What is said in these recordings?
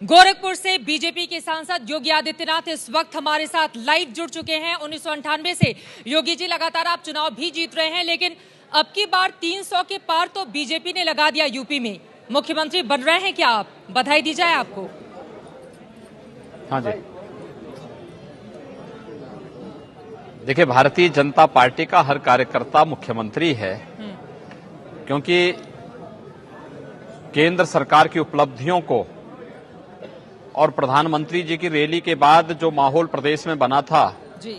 गोरखपुर से बीजेपी के सांसद योगी आदित्यनाथ इस वक्त हमारे साथ लाइव जुड़ चुके हैं। 1998 से योगी जी लगातार आप चुनाव भी जीत रहे हैं, लेकिन अब की बार 300 के पार तो बीजेपी ने लगा दिया। यूपी में मुख्यमंत्री बन रहे हैं क्या आप? बधाई दी जाए आपको। हाँ जी, देखिए, भारतीय जनता पार्टी का हर कार्यकर्ता मुख्यमंत्री है, क्योंकि केंद्र सरकार की उपलब्धियों को और प्रधानमंत्री जी की रैली के बाद जो माहौल प्रदेश में बना था जी,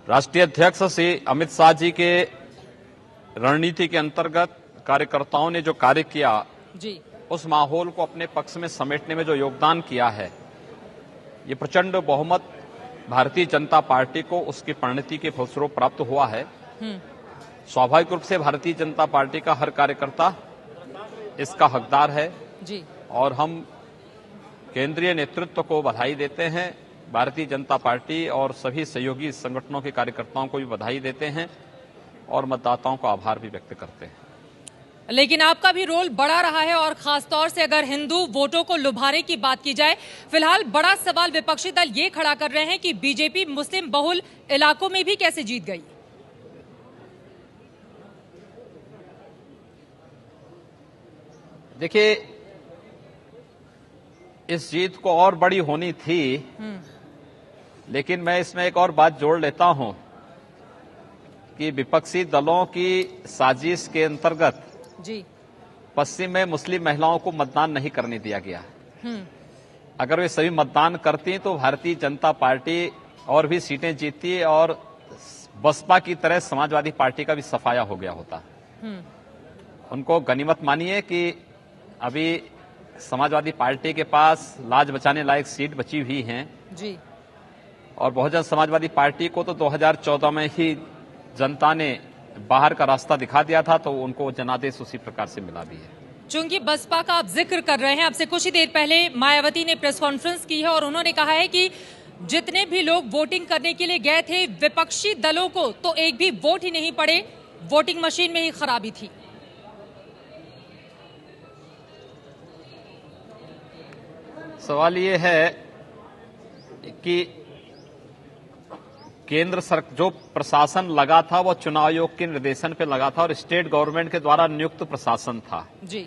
राष्ट्रीय अध्यक्ष श्री अमित शाह जी के रणनीति के अंतर्गत कार्यकर्ताओं ने जो कार्य किया जी, उस माहौल को अपने पक्ष में समेटने में जो योगदान किया है, ये प्रचंड बहुमत भारतीय जनता पार्टी को उसकी परिणति के फलस्वरूप प्राप्त हुआ है। स्वाभाविक रूप से भारतीय जनता पार्टी का हर कार्यकर्ता इसका हकदार है जी। और हम केंद्रीय नेतृत्व को बधाई देते हैं। भारतीय जनता पार्टी और सभी सहयोगी संगठनों के कार्यकर्ताओं को भी बधाई देते हैं और मतदाताओं का आभार भी व्यक्त करते हैं। लेकिन आपका भी रोल बड़ा रहा है, और खासतौर से अगर हिंदू वोटों को लुभाने की बात की जाए, फिलहाल बड़ा सवाल विपक्षी दल ये खड़ा कर रहे हैं कि बीजेपी मुस्लिम बहुल इलाकों में भी कैसे जीत गई। देखिए, इस जीत को और बड़ी होनी थी, लेकिन मैं इसमें एक और बात जोड़ लेता हूं कि विपक्षी दलों की साजिश के अंतर्गत जी, पश्चिम में मुस्लिम महिलाओं को मतदान नहीं करने दिया गया। अगर वे सभी मतदान करती तो भारतीय जनता पार्टी और भी सीटें जीतती और बसपा की तरह समाजवादी पार्टी का भी सफाया हो गया होता। उनको गनीमत मानिए कि अभी समाजवादी पार्टी के पास लाज बचाने लायक सीट बची हुई हैं जी, और बहुजन समाजवादी पार्टी को तो 2014 में ही जनता ने बाहर का रास्ता दिखा दिया था, तो उनको जनादेश उसी प्रकार से मिला भी है। चूंकि बसपा का आप जिक्र कर रहे हैं, अब से कुछ ही देर पहले मायावती ने प्रेस कॉन्फ्रेंस की है और उन्होंने कहा है कि जितने भी लोग वोटिंग करने के लिए गए थे विपक्षी दलों को तो एक भी वोट ही नहीं पड़े, वोटिंग मशीन में ही खराबी थी। सवाल ये है कि केंद्र सरकार जो प्रशासन लगा था वो चुनाव आयोग के निर्देशन पे लगा था और स्टेट गवर्नमेंट के द्वारा नियुक्त प्रशासन था जी।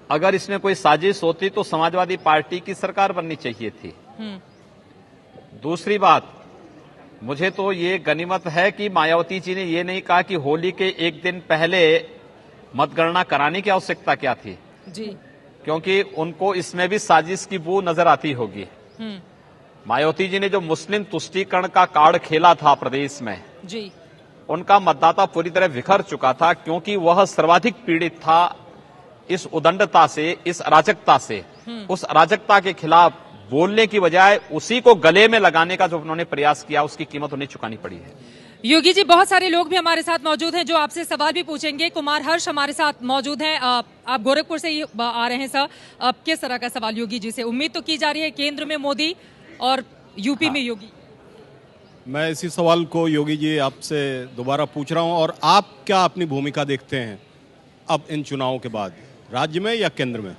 अगर इसमें कोई साजिश होती तो समाजवादी पार्टी की सरकार बननी चाहिए थी। दूसरी बात, मुझे तो ये गनीमत है कि मायावती जी ने ये नहीं कहा कि होली के एक दिन पहले मतगणना कराने की आवश्यकता क्या थी जी, क्योंकि उनको इसमें भी साजिश की बू नजर आती होगी। मायावती जी ने जो मुस्लिम तुष्टीकरण का कार्ड खेला था प्रदेश में जी, उनका मतदाता पूरी तरह बिखर चुका था, क्योंकि वह सर्वाधिक पीड़ित था इस उदंडता से, इस अराजकता से। उस अराजकता के खिलाफ बोलने की बजाय उसी को गले में लगाने का जो उन्होंने प्रयास किया, उसकी कीमत उन्हें चुकानी पड़ी है। योगी जी, बहुत सारे लोग भी हमारे साथ मौजूद हैं जो आपसे सवाल भी पूछेंगे। कुमार हर्ष हमारे साथ मौजूद हैं। आप गोरखपुर से ही आ रहे हैं सर। किस तरह का सवाल योगी जी से? उम्मीद तो की जा रही है केंद्र में मोदी और यूपी में योगी। मैं इसी सवाल को योगी जी आपसे दोबारा पूछ रहा हूं, और आप क्या अपनी भूमिका देखते हैं अब इन चुनावों के बाद, राज्य में या केंद्र में?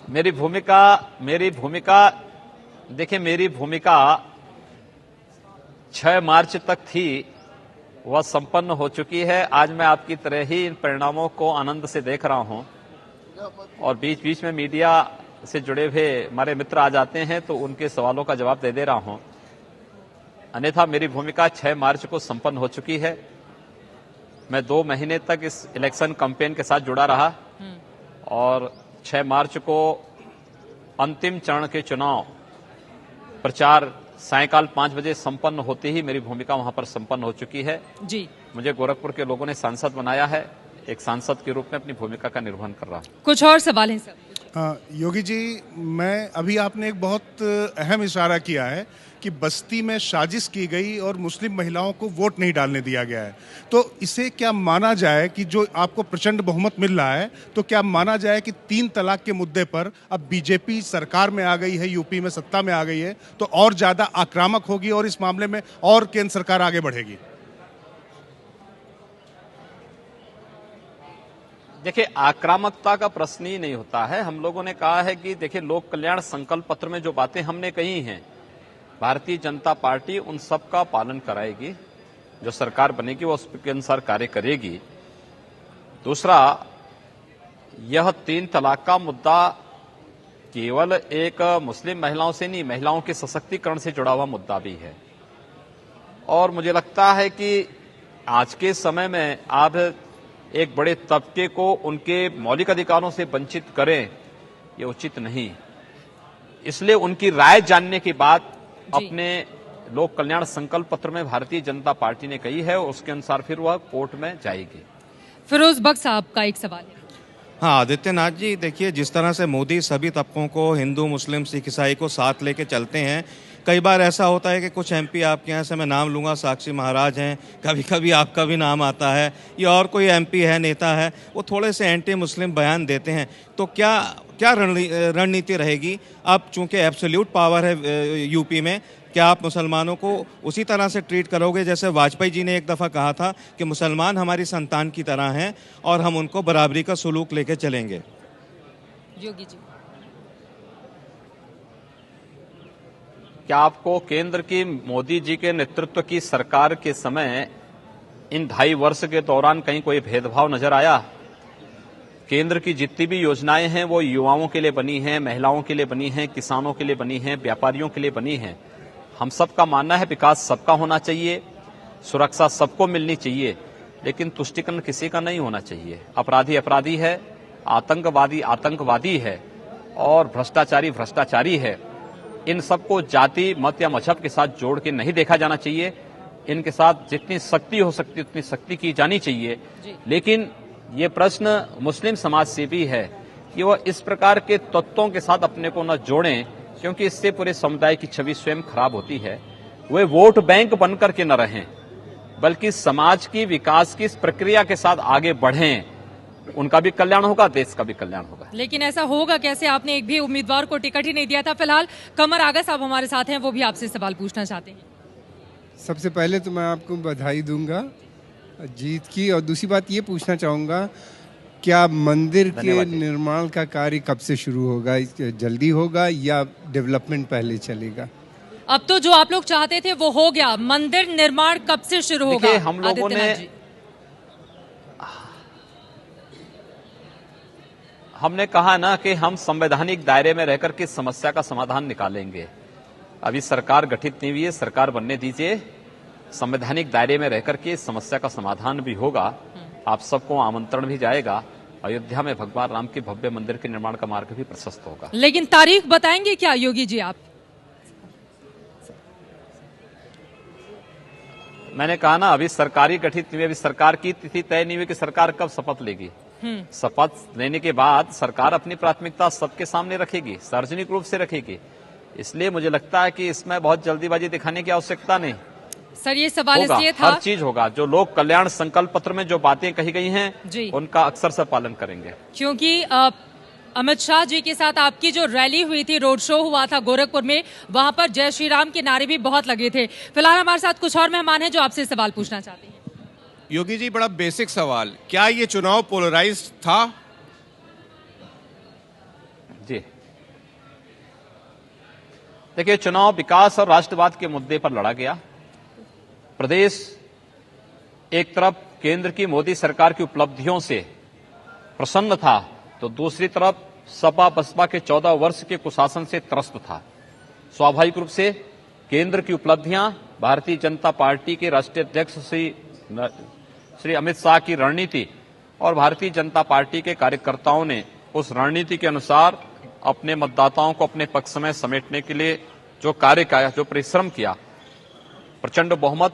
मेरी भूमिका देखिए, मेरी भूमिका 6 मार्च तक थी, वह संपन्न हो चुकी है। आज मैं आपकी तरह ही इन परिणामों को आनंद से देख रहा हूं और बीच बीच में मीडिया से जुड़े हुए हमारे मित्र आ जाते हैं तो उनके सवालों का जवाब दे रहा हूं। अन्यथा मेरी भूमिका 6 मार्च को संपन्न हो चुकी है। मैं 2 महीने तक इस इलेक्शन कैंपेन के साथ जुड़ा रहा और 6 मार्च को अंतिम चरण के चुनाव प्रचार सायंकाल 5 बजे संपन्न होते ही मेरी भूमिका वहां पर संपन्न हो चुकी है जी। मुझे गोरखपुर के लोगों ने सांसद बनाया है, एक सांसद के रूप में अपनी भूमिका का निर्वहन कर रहा हूं। कुछ और सवाल हैं सर? योगी जी, मैं अभी आपने एक बहुत अहम इशारा किया है कि बस्ती में साजिश की गई और मुस्लिम महिलाओं को वोट नहीं डालने दिया गया है, तो इसे क्या माना जाए कि जो आपको प्रचंड बहुमत मिल रहा है, तो क्या माना जाए कि 3 तलाक के मुद्दे पर अब बीजेपी सरकार में आ गई है, यूपी में सत्ता में आ गई है, तो और ज्यादा आक्रामक होगी और इस मामले में और केंद्र सरकार आगे बढ़ेगी? देखिए, आक्रामकता का प्रश्न ही नहीं होता है। हम लोगों ने कहा है कि देखिए, लोक कल्याण संकल्प पत्र में जो बातें हमने कही हैं, भारतीय जनता पार्टी उन सब का पालन कराएगी। जो सरकार बनेगी वो उसके अनुसार कार्य करेगी। दूसरा, यह 3 तलाक का मुद्दा केवल एक मुस्लिम महिलाओं से नहीं, महिलाओं के सशक्तिकरण से जुड़ा हुआ मुद्दा भी है। और मुझे लगता है कि आज के समय में आप एक बड़े तबके को उनके मौलिक अधिकारों से वंचित करें, ये उचित नहीं। इसलिए उनकी राय जानने के बाद अपने लोक कल्याण संकल्प पत्र में भारतीय जनता पार्टी ने कही है, उसके अनुसार फिर वह कोर्ट में जाएगी। फिरोज बख्श साहब का एक सवाल है। हाँ, आदित्यनाथ जी, देखिए जिस तरह से मोदी सभी तबकों को, हिंदू मुस्लिम सिख ईसाई को साथ लेके चलते हैं, कई बार ऐसा होता है कि कुछ एमपी आपके यहाँ से मैं नाम लूंगा, साक्षी महाराज हैं, कभी कभी आपका भी नाम आता है, या और कोई एमपी है, नेता है, वो थोड़े से एंटी मुस्लिम बयान देते हैं। तो क्या रणनीति रहेगी? अब चूंकि एब्सोल्यूट पावर है यूपी में, क्या आप मुसलमानों को उसी तरह से ट्रीट करोगे जैसे वाजपेयी जी ने एक दफ़ा कहा था कि मुसलमान हमारी संतान की तरह हैं और हम उनको बराबरी का सलूक लेके चलेंगे? योगी जी, क्या आपको केंद्र की मोदी जी के नेतृत्व की सरकार के समय इन 2.5 वर्ष के दौरान कहीं कोई भेदभाव नजर आया? केंद्र की जितनी भी योजनाएं हैं वो युवाओं के लिए बनी हैं, महिलाओं के लिए बनी हैं, किसानों के लिए बनी हैं, व्यापारियों के लिए बनी हैं। हम सबका मानना है विकास सबका होना चाहिए, सुरक्षा सबको मिलनी चाहिए, लेकिन तुष्टिकरण किसी का नहीं होना चाहिए। अपराधी अपराधी है, आतंकवादी आतंकवादी है और भ्रष्टाचारी भ्रष्टाचारी है। इन सबको जाति, मत या मजहब के साथ जोड़ के नहीं देखा जाना चाहिए। इनके साथ जितनी सख्ती हो सकती उतनी सख्ती की जानी चाहिए। लेकिन ये प्रश्न मुस्लिम समाज से भी है कि वह इस प्रकार के तत्वों के साथ अपने को न जोड़ें, क्योंकि इससे पूरे समुदाय की छवि स्वयं खराब होती है। वे वोट बैंक बनकर के न रहें, बल्कि समाज की विकास की इस प्रक्रिया के साथ आगे बढ़ें। उनका भी कल्याण होगा, देश का भी कल्याण होगा। लेकिन ऐसा होगा कैसे? आपने एक भी उम्मीदवार को टिकट ही नहीं दिया था। फिलहाल कमर आगा साहब हमारे साथ हैं, वो भी आपसे सवाल पूछना चाहते हैं। सबसे पहले तो मैं आपको बधाई दूंगा जीत की, और दूसरी बात ये पूछना चाहूँगा, क्या मंदिर के निर्माण का कार्य कब से शुरू होगा? जल्दी होगा या डेवलपमेंट पहले चलेगा? अब तो जो आप लोग चाहते थे वो हो गया, मंदिर निर्माण कब से शुरू होगा? हम लोगों ने हमने कहा ना कि हम संवैधानिक दायरे में रहकर के समस्या का समाधान निकालेंगे। अभी सरकार गठित नहीं हुई है, सरकार बनने दीजिए, संवैधानिक दायरे में रहकर के समस्या का समाधान भी होगा। आप सबको आमंत्रण भी जाएगा। अयोध्या में भगवान राम के भव्य मंदिर के निर्माण का मार्ग भी प्रशस्त होगा। लेकिन तारीख बताएंगे क्या योगी जी आप? मैंने कहा ना, अभी सरकारी गठित नहीं हुई, अभी सरकार की तिथि तय नहीं हुई कि सरकार कब शपथ लेगी। शपथ लेने के बाद सरकार अपनी प्राथमिकता सबके सामने रखेगी, सार्वजनिक रूप से रखेगी। इसलिए मुझे लगता है कि इसमें बहुत जल्दीबाजी दिखाने की आवश्यकता नहीं। सर, ये सवाल इसलिए था, हर चीज होगा। जो लोक कल्याण संकल्प पत्र में जो बातें कही गई हैं उनका अक्सर से पालन करेंगे। क्योंकि अमित शाह जी के साथ आपकी जो रैली हुई थी, रोड शो हुआ था गोरखपुर में, वहां पर जय श्री राम के नारे भी बहुत लगे थे। फिलहाल हमारे साथ कुछ और मेहमान हैं जो आपसे सवाल पूछना चाहते हैं। योगी जी, बड़ा बेसिक सवाल, क्या ये चुनाव पोलराइज्ड था? जी देखिए, चुनाव विकास और राष्ट्रवाद के मुद्दे पर लड़ा गया। प्रदेश एक तरफ केंद्र की मोदी सरकार की उपलब्धियों से प्रसन्न था, तो दूसरी तरफ सपा बसपा के 14 वर्ष के कुशासन से त्रस्त था। स्वाभाविक रूप से केंद्र की उपलब्धियां, भारतीय जनता पार्टी के राष्ट्रीय अध्यक्ष श्री अमित शाह की रणनीति और भारतीय जनता पार्टी के कार्यकर्ताओं ने उस रणनीति के अनुसार अपने मतदाताओं को अपने पक्ष में समेटने के लिए जो कार्य किया, जो परिश्रम किया, प्रचंड बहुमत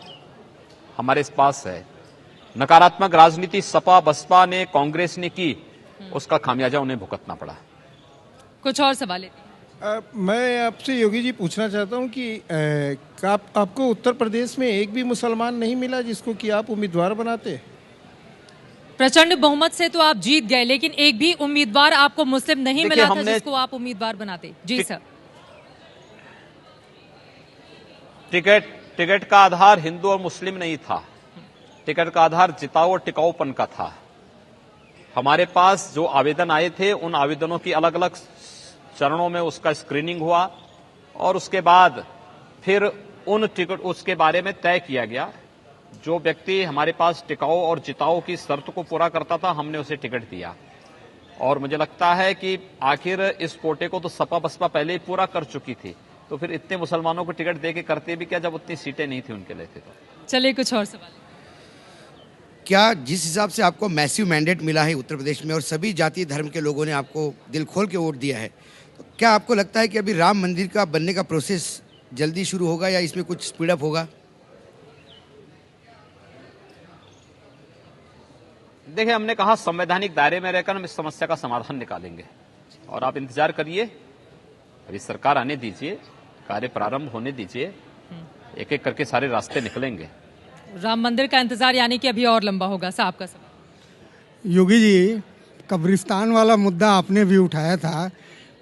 हमारे पास है। नकारात्मक राजनीति सपा बसपा ने, कांग्रेस ने की, उसका खामियाजा उन्हें भुगतना पड़ा। कुछ और सवाल मैं आपसे योगी जी पूछना चाहता हूं कि आपको उत्तर प्रदेश में एक भी मुसलमान नहीं मिला जिसको कि आप उम्मीदवार बनाते? प्रचंड बहुमत से तो आप जीत गए, लेकिन एक भी उम्मीदवार आपको मुस्लिम नहीं मिला था जिसको आप उम्मीदवार बनाते। जी सर। टिकट का आधार हिंदू और मुस्लिम नहीं था, टिकट का आधार जिताऊ और टिकाऊपन का था। हमारे पास जो आवेदन आए थे उन आवेदनों की अलग अलग चरणों में उसका स्क्रीनिंग हुआ और उसके बाद फिर उन टिकट उसके बारे में तय किया गया। जो व्यक्ति हमारे पास टिकाऊ और जिताऊ की शर्त को पूरा करता था हमने उसे टिकट दिया। और मुझे लगता है कि आखिर इस कोटे को तो सपा बसपा पहले ही पूरा कर चुकी थी, तो फिर इतने मुसलमानों को टिकट दे के करते भी क्या जब उतनी सीटें नहीं थी उनके लिए थे। तो चलिए कुछ और सवाल। क्या जिस हिसाब से आपको मैसिव मैंडेट मिला है उत्तर प्रदेश में और सभी जाति धर्म के लोगों ने आपको दिल खोल के वोट दिया है, तो क्या आपको लगता है कि अभी राम मंदिर का बनने का प्रोसेस जल्दी शुरू होगा या इसमें कुछ स्पीडअप होगा? देखिए, हमने कहा संवैधानिक दायरे में रहकर हम इस समस्या का समाधान निकालेंगे और आप इंतजार करिए, अभी सरकार आने दीजिए, कार्य प्रारंभ होने दीजिए, एक एक करके सारे रास्ते निकलेंगे। राम मंदिर का इंतजार यानी कि अभी और लंबा होगा। साहब का सवाल। योगी जी, कब्रिस्तान वाला मुद्दा आपने भी उठाया था,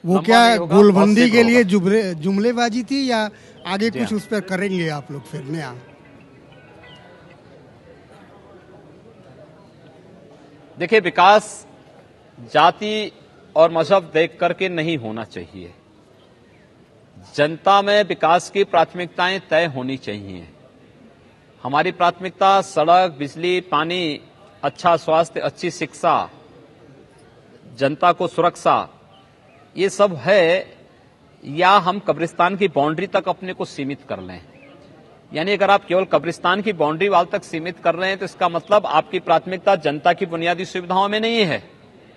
वो लंबा क्या नहीं होगा, गोलबंदी बहुत के लिए होगा। जुमलेबाजी थी या आगे जी कुछ हाँ। उस पर करेंगे आप लोग फिर नया? देखिए, विकास जाति और मजहब देख करके नहीं होना चाहिए। जनता में विकास की प्राथमिकताएं तय होनी चाहिए। हमारी प्राथमिकता सड़क, बिजली, पानी, अच्छा स्वास्थ्य, अच्छी शिक्षा, जनता को सुरक्षा, ये सब है, या हम कब्रिस्तान की बाउंड्री तक अपने को सीमित कर लें। यानी अगर आप केवल कब्रिस्तान की बाउंड्री वाल तक सीमित कर रहे हैं तो इसका मतलब आपकी प्राथमिकता जनता की बुनियादी सुविधाओं में नहीं है।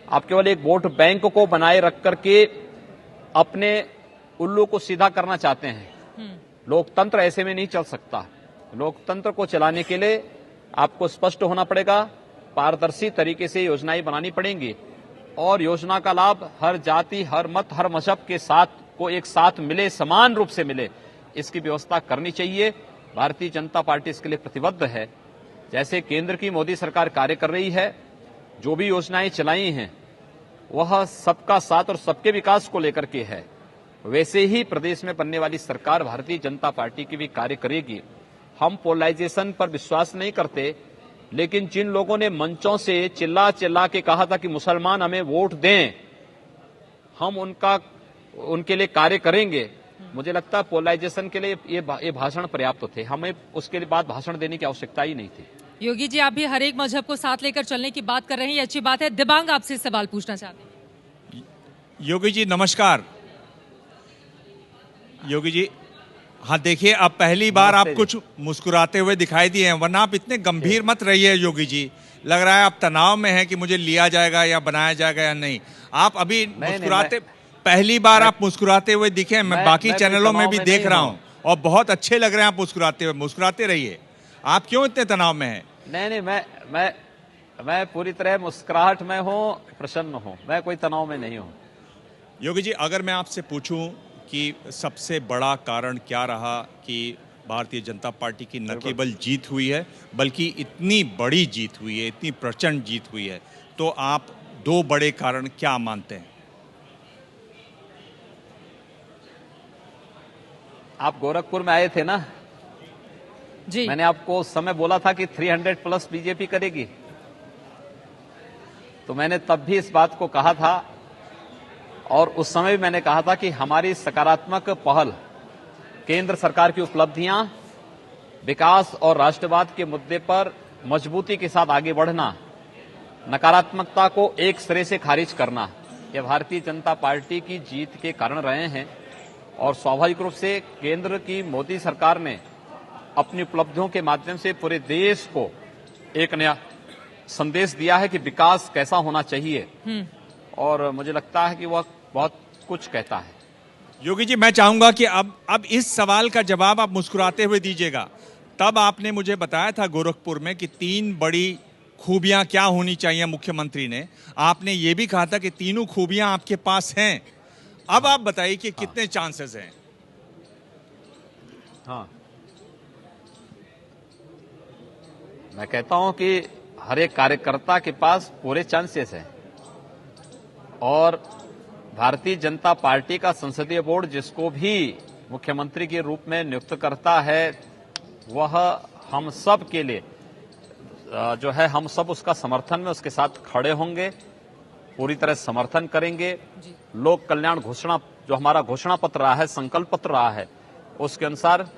आप केवल एक वोट बैंक को बनाए रख करके अपने उल्लू को सीधा करना चाहते हैं। लोकतंत्र ऐसे में नहीं चल सकता। लोकतंत्र को चलाने के लिए आपको स्पष्ट होना पड़ेगा, पारदर्शी तरीके से योजनाएं बनानी पड़ेंगी और योजना का लाभ हर जाति, हर मत, हर मजहब के साथ को एक साथ मिले, समान रूप से मिले, इसकी व्यवस्था करनी चाहिए। भारतीय जनता पार्टी इसके लिए प्रतिबद्ध है। जैसे केंद्र की मोदी सरकार कार्य कर रही है, जो भी योजनाएं चलाई हैं वह सबका साथ और सबके विकास को लेकर के है, वैसे ही प्रदेश में बनने वाली सरकार भारतीय जनता पार्टी की भी कार्य करेगी। हम पोलराइजेशन पर विश्वास नहीं करते, लेकिन जिन लोगों ने मंचों से चिल्ला चिल्ला के कहा था कि मुसलमान हमें वोट दें, हम उनके लिए कार्य करेंगे, मुझे लगता है पोलराइजेशन के लिए ये भाषण पर्याप्त थे। हमें उसके लिए बाद भाषण देने की आवश्यकता ही नहीं थी। योगी जी, आप भी हर एक मजहब को साथ लेकर चलने की बात कर रहे हैं, ये अच्छी बात है। दिबांग आपसे सवाल पूछना चाहते हैं। योगी जी नमस्कार। योगी जी, हाँ देखिए, अब पहली बार आप कुछ मुस्कुराते हुए दिखाई दिए हैं, वरना आप इतने गंभीर मत रहिए योगी जी। लग रहा है आप तनाव में हैं कि मुझे लिया जाएगा या बनाया जाएगा या नहीं। आप अभी मुस्कुराते, पहली बार आप मुस्कुराते हुए दिखे। मैं बाकी चैनलों में भी देख रहा हूँ और बहुत अच्छे लग रहे हैं आप मुस्कुराते हुए। मुस्कुराते रहिए। आप क्यों इतने तनाव में हैं? नहीं, मैं पूरी तरह मुस्कुराहट में हूँ, प्रसन्न हूँ, मैं कोई तनाव में नहीं हूँ। योगी जी, अगर मैं आपसे पूछूं कि सबसे बड़ा कारण क्या रहा कि भारतीय जनता पार्टी की न केवल जीत हुई है बल्कि इतनी बड़ी जीत हुई है, इतनी प्रचंड जीत हुई है, तो आप दो बड़े कारण क्या मानते हैं? आप गोरखपुर में आए थे ना जी। मैंने आपको उस समय बोला था कि 300 प्लस बीजेपी करेगी, तो मैंने तब भी इस बात को कहा था और उस समय भी मैंने कहा था कि हमारी सकारात्मक पहल, केंद्र सरकार की उपलब्धियां, विकास और राष्ट्रवाद के मुद्दे पर मजबूती के साथ आगे बढ़ना, नकारात्मकता को एक सिरे से खारिज करना, यह भारतीय जनता पार्टी की जीत के कारण रहे हैं। और स्वाभाविक रूप से केंद्र की मोदी सरकार ने अपनी उपलब्धियों के माध्यम से पूरे देश को एक नया संदेश दिया है कि विकास कैसा होना चाहिए, और मुझे लगता है कि वह बहुत कुछ कहता है। योगी जी, मैं चाहूंगा कि अब इस सवाल का जवाब आप मुस्कुराते हुए दीजिएगा। तब आपने मुझे बताया था गोरखपुर में कि 3 बड़ी खूबियां क्या होनी चाहिए मुख्यमंत्री ने। आपने ये भी कहा था कि तीनों खूबियां आपके पास हैं। अब आप बताइए कि कितने चांसेस हैं? हाँ, मैं कहता हूं कि हर एक कार्यकर्ता के पास पूरे चांसेस हैं और भारतीय जनता पार्टी का संसदीय बोर्ड जिसको भी मुख्यमंत्री के रूप में नियुक्त करता है वह हम सब के लिए जो है हम सब उसका समर्थन में उसके साथ खड़े होंगे, पूरी तरह समर्थन करेंगे। लोक कल्याण घोषणा जो हमारा घोषणा पत्र रहा है, संकल्प पत्र रहा है, उसके अनुसार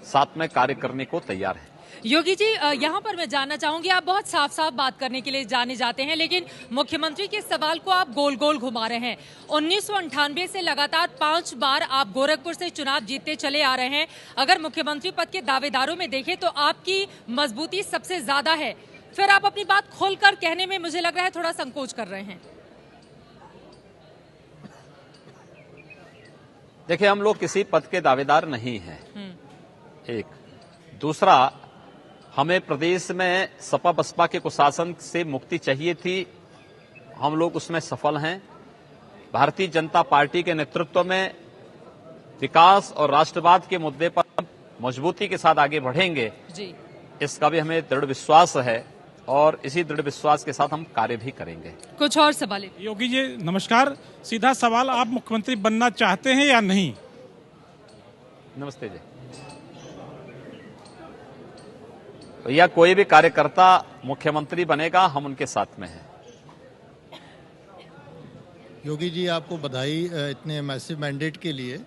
साथ में कार्य करने को तैयार है। योगी जी, यहाँ पर मैं जानना चाहूंगी, आप बहुत साफ साफ बात करने के लिए जाने जाते हैं, लेकिन मुख्यमंत्री के सवाल को आप गोल गोल घुमा रहे हैं। 1998 से लगातार 5 बार आप गोरखपुर से चुनाव जीतते चले आ रहे हैं। अगर मुख्यमंत्री पद के दावेदारों में देखें तो आपकी मजबूती सबसे ज्यादा है, फिर आप अपनी बात खोलकर कहने में मुझे लग रहा है थोड़ा संकोच कर रहे हैं। देखिए, हम लोग किसी पद के दावेदार नहीं हैं, एक। दूसरा, हमें प्रदेश में सपा बसपा के कुशासन से मुक्ति चाहिए थी, हम लोग उसमें सफल हैं। भारतीय जनता पार्टी के नेतृत्व में विकास और राष्ट्रवाद के मुद्दे पर मजबूती के साथ आगे बढ़ेंगे जी। इसका भी हमें दृढ़ विश्वास है और इसी दृढ़ विश्वास के साथ हम कार्य भी करेंगे। कुछ और सवाल? योगी जी नमस्कार, सीधा सवाल, आप मुख्यमंत्री बनना चाहते हैं या नहीं? नमस्ते जी। या कोई भी कार्यकर्ता मुख्यमंत्री बनेगा, हम उनके साथ में हैं। योगी जी, आपको बधाई इतने मैसिव मैंडेट के लिए।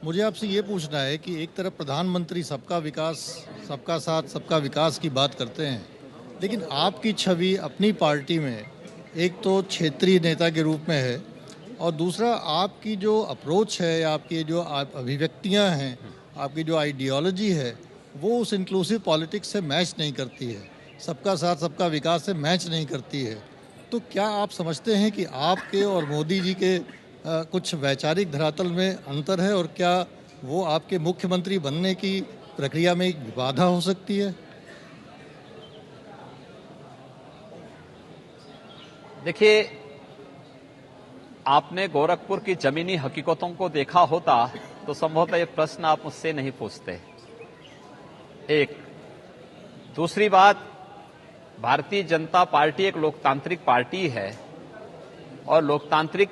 मुझे आपसे ये पूछना है कि एक तरफ प्रधानमंत्री सबका विकास, सबका साथ, सबका विकास की बात करते हैं, लेकिन आपकी छवि अपनी पार्टी में एक तो क्षेत्रीय नेता के रूप में है और दूसरा आपकी जो अप्रोच है, आपकी जो अभिव्यक्तियां हैं, आपकी जो आइडियोलॉजी है, वो उस इंक्लूसिव पॉलिटिक्स से मैच नहीं करती है, सबका साथ सबका विकास से मैच नहीं करती है। तो क्या आप समझते हैं कि आपके और मोदी जी के कुछ वैचारिक धरातल में अंतर है और क्या वो आपके मुख्यमंत्री बनने की प्रक्रिया में एक बाधा हो सकती है? देखिए, आपने गोरखपुर की जमीनी हकीकतों को देखा होता तो संभवतः ये प्रश्न आप मुझसे नहीं पूछते, एक। दूसरी बात, भारतीय जनता पार्टी एक लोकतांत्रिक पार्टी है और लोकतांत्रिक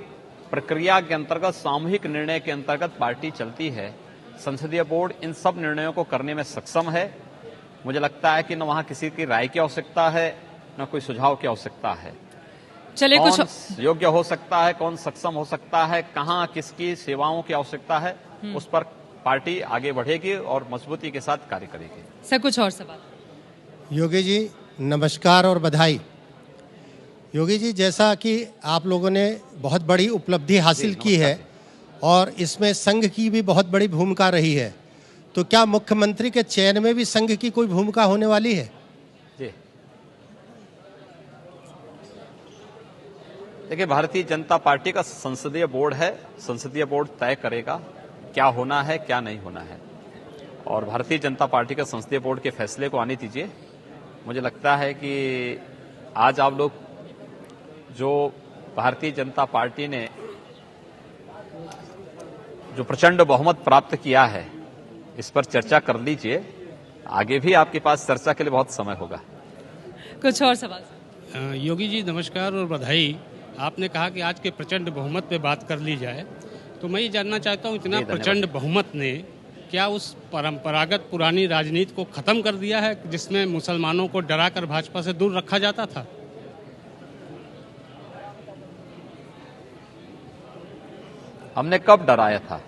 प्रक्रिया के अंतर्गत, सामूहिक निर्णय के अंतर्गत पार्टी चलती है। संसदीय बोर्ड इन सब निर्णयों को करने में सक्षम है। मुझे लगता है कि न वहां किसी की राय की आवश्यकता है, न कोई सुझाव की आवश्यकता है। चलिए, कुछ योग्य हो सकता है, कौन सक्षम हो सकता है, कहां किसकी सेवाओं की आवश्यकता है, उस पर पार्टी आगे बढ़ेगी और मजबूती के साथ कार्य करेगी। सर, कुछ और सवाल? योगी जी नमस्कार और बधाई। योगी जी, जैसा कि आप लोगों ने बहुत बड़ी उपलब्धि हासिल की है और इसमें संघ की भी बहुत बड़ी भूमिका रही है, तो क्या मुख्यमंत्री के चयन में भी संघ की कोई भूमिका होने वाली है? जी, देखिए, भारतीय जनता पार्टी का संसदीय बोर्ड है, संसदीय बोर्ड तय करेगा क्या होना है, क्या नहीं होना है, और भारतीय जनता पार्टी का संसदीय बोर्ड के फैसले को आने दीजिए। मुझे लगता है कि आज आप लोग जो भारतीय जनता पार्टी ने जो प्रचंड बहुमत प्राप्त किया है, इस पर चर्चा कर लीजिए। आगे भी आपके पास चर्चा के लिए बहुत समय होगा। कुछ और सवाल? योगी जी नमस्कार और बधाई। आपने कहा कि आज के प्रचंड बहुमत पे बात कर ली जाए, तो मैं ये जानना चाहता हूँ, इतना प्रचंड बहुमत ने क्या उस परंपरागत पुरानी राजनीति को खत्म कर दिया है जिसमें मुसलमानों को डराकर भाजपा से दूर रखा जाता था? हमने कब डराया था?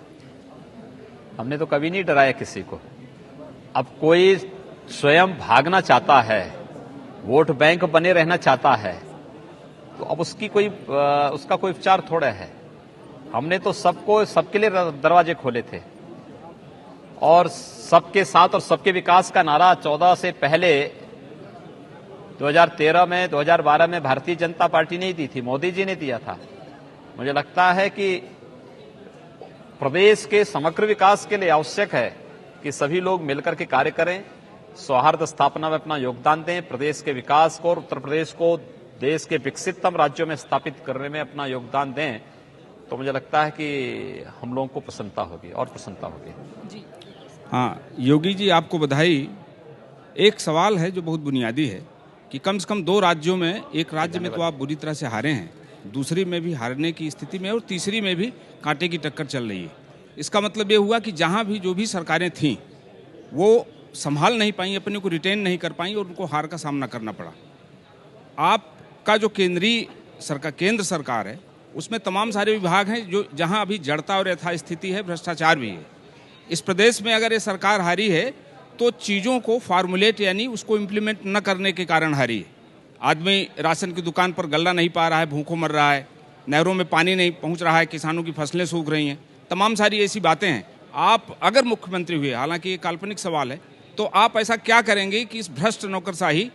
हमने तो कभी नहीं डराया किसी को। अब कोई स्वयं भागना चाहता है, वोट बैंक बने रहना चाहता है, तो अब उसका कोई उपचार थोड़ा है। हमने तो सबके लिए दरवाजे खोले थे और सबके साथ और सबके विकास का नारा 14 से पहले 2013 में, 2012 में भारतीय जनता पार्टी ने ही दी थी, मोदी जी ने दिया था। मुझे लगता है कि प्रदेश के समग्र विकास के लिए आवश्यक है कि सभी लोग मिलकर के कार्य करें, सौहार्द स्थापना में अपना योगदान दें, प्रदेश के विकास को और उत्तर प्रदेश को देश के विकसिततम राज्यों में स्थापित करने में अपना योगदान दें। तो मुझे लगता है कि हम लोगों को प्रसन्नता होगी और प्रसन्नता होगी। जी हाँ, योगी जी आपको बधाई। एक सवाल है जो बहुत बुनियादी है कि कम से कम 2 राज्यों में, एक राज्य में तो आप बुरी तरह से हारे हैं, दूसरी में भी हारने की स्थिति में और तीसरी में भी कांटे की टक्कर चल रही है। इसका मतलब ये हुआ कि जहाँ भी जो भी सरकारें थीं वो संभाल नहीं पाई, अपने को रिटेन नहीं कर पाई और उनको हार का सामना करना पड़ा। आपका जो केंद्र सरकार है उसमें तमाम सारे विभाग हैं जो जहां अभी जड़ता और यथास्थिति है, भ्रष्टाचार भी है। इस प्रदेश में अगर ये सरकार हारी है तो चीज़ों को फार्मुलेट यानी उसको इम्प्लीमेंट न करने के कारण हारी है। आदमी राशन की दुकान पर गल्ला नहीं पा रहा है, भूखों मर रहा है, नहरों में पानी नहीं पहुंच रहा है, किसानों की फसलें सूख रही हैं, तमाम सारी ऐसी बातें हैं। आप अगर मुख्यमंत्री हुए, हालांकि ये काल्पनिक सवाल है, तो आप ऐसा क्या करेंगे कि इस भ्रष्ट नौकरशाही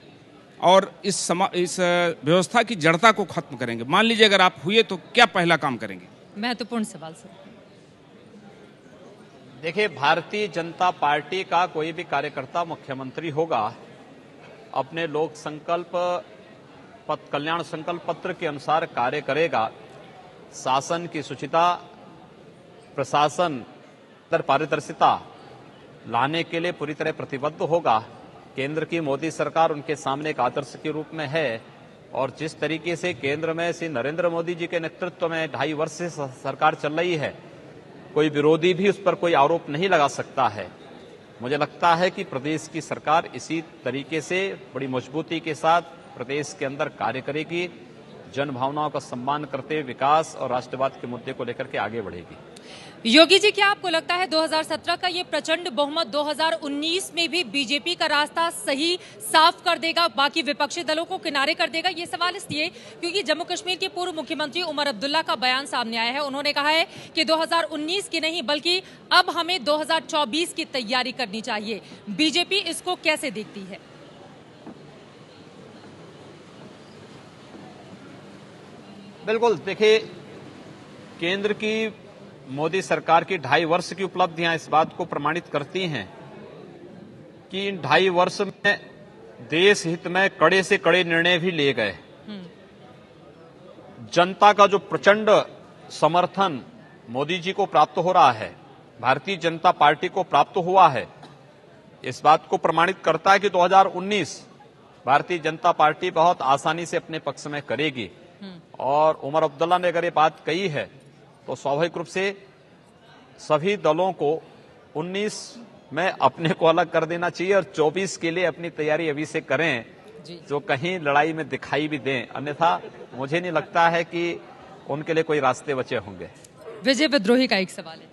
और इस व्यवस्था की जड़ता को खत्म करेंगे? मान लीजिए अगर आप हुए तो क्या पहला काम करेंगे? महत्वपूर्ण सवाल सर। देखिए, भारतीय जनता पार्टी का कोई भी कार्यकर्ता मुख्यमंत्री होगा, अपने लोक कल्याण संकल्प पत्र के अनुसार कार्य करेगा, शासन की शुचिता, प्रशासन पारदर्शिता लाने के लिए पूरी तरह प्रतिबद्ध होगा। केंद्र की मोदी सरकार उनके सामने एक आदर्श के रूप में है और जिस तरीके से केंद्र में श्री नरेंद्र मोदी जी के नेतृत्व में 2.5 वर्ष से सरकार चल रही है, कोई विरोधी भी उस पर कोई आरोप नहीं लगा सकता है। मुझे लगता है कि प्रदेश की सरकार इसी तरीके से बड़ी मजबूती के साथ प्रदेश के अंदर कार्य करेगी, जन भावनाओं का सम्मान करते हुए विकास और राष्ट्रवाद के मुद्दे को लेकर के आगे बढ़ेगी। योगी जी, क्या आपको लगता है 2017 का ये प्रचंड बहुमत 2019 में भी बीजेपी का रास्ता सही साफ कर देगा, बाकी विपक्षी दलों को किनारे कर देगा? ये सवाल इसलिए क्योंकि जम्मू कश्मीर के पूर्व मुख्यमंत्री उमर अब्दुल्ला का बयान सामने आया है। उन्होंने कहा है कि 2019 की नहीं बल्कि अब हमें 2024 की तैयारी करनी चाहिए। बीजेपी इसको कैसे देखती है? बिल्कुल, देखिए, केंद्र की मोदी सरकार की 2.5 वर्ष की उपलब्धियां इस बात को प्रमाणित करती हैं कि इन 2.5 वर्ष में देश हित में कड़े से कड़े निर्णय भी लिए गए। जनता का जो प्रचंड समर्थन मोदी जी को प्राप्त हो रहा है, भारतीय जनता पार्टी को प्राप्त हुआ है, इस बात को प्रमाणित करता है कि 2019 भारतीय जनता पार्टी बहुत आसानी से अपने पक्ष में करेगी। और उमर अब्दुल्ला ने अगर ये बात कही है तो स्वाभाविक रूप से सभी दलों को 19 में अपने को अलग कर देना चाहिए और 24 के लिए अपनी तैयारी अभी से करें, जो कहीं लड़ाई में दिखाई भी दें। अन्यथा मुझे नहीं लगता है कि उनके लिए कोई रास्ते बचे होंगे। विजय विद्रोही का एक सवाल है।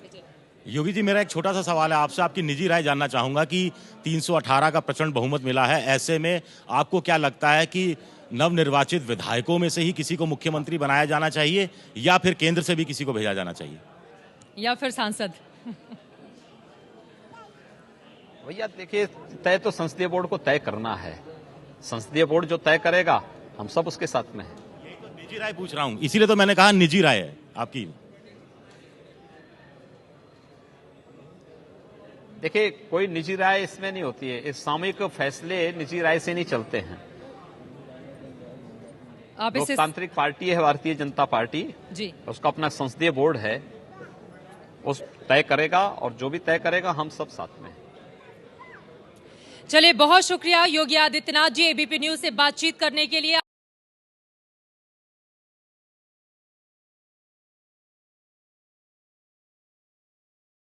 योगी जी, मेरा एक छोटा सा सवाल है आपसे, आपकी निजी राय जानना चाहूंगा कि 318 का प्रचंड बहुमत मिला है, ऐसे में आपको क्या लगता है कि नवनिर्वाचित विधायकों में से ही किसी को मुख्यमंत्री बनाया जाना चाहिए या फिर केंद्र से भी किसी को भेजा जाना चाहिए, या फिर सांसद? भैया देखिए, तय तो संसदीय बोर्ड को तय करना है। संसदीय बोर्ड जो तय करेगा हम सब उसके साथ में हैं। ये तो निजी राय पूछ रहा हूं, इसीलिए तो मैंने कहा निजी राय है आपकी। देखिए, कोई निजी राय इसमें नहीं होती है। इस सामूहिक फैसले निजी राय से नहीं चलते हैं। लोकतांत्रिक पार्टी है भारतीय जनता पार्टी जी, उसका अपना संसदीय बोर्ड है, उस तय करेगा और जो भी तय करेगा हम सब साथ में हैं। चलिए, बहुत शुक्रिया योगी आदित्यनाथ जी एबीपी न्यूज से बातचीत करने के लिए।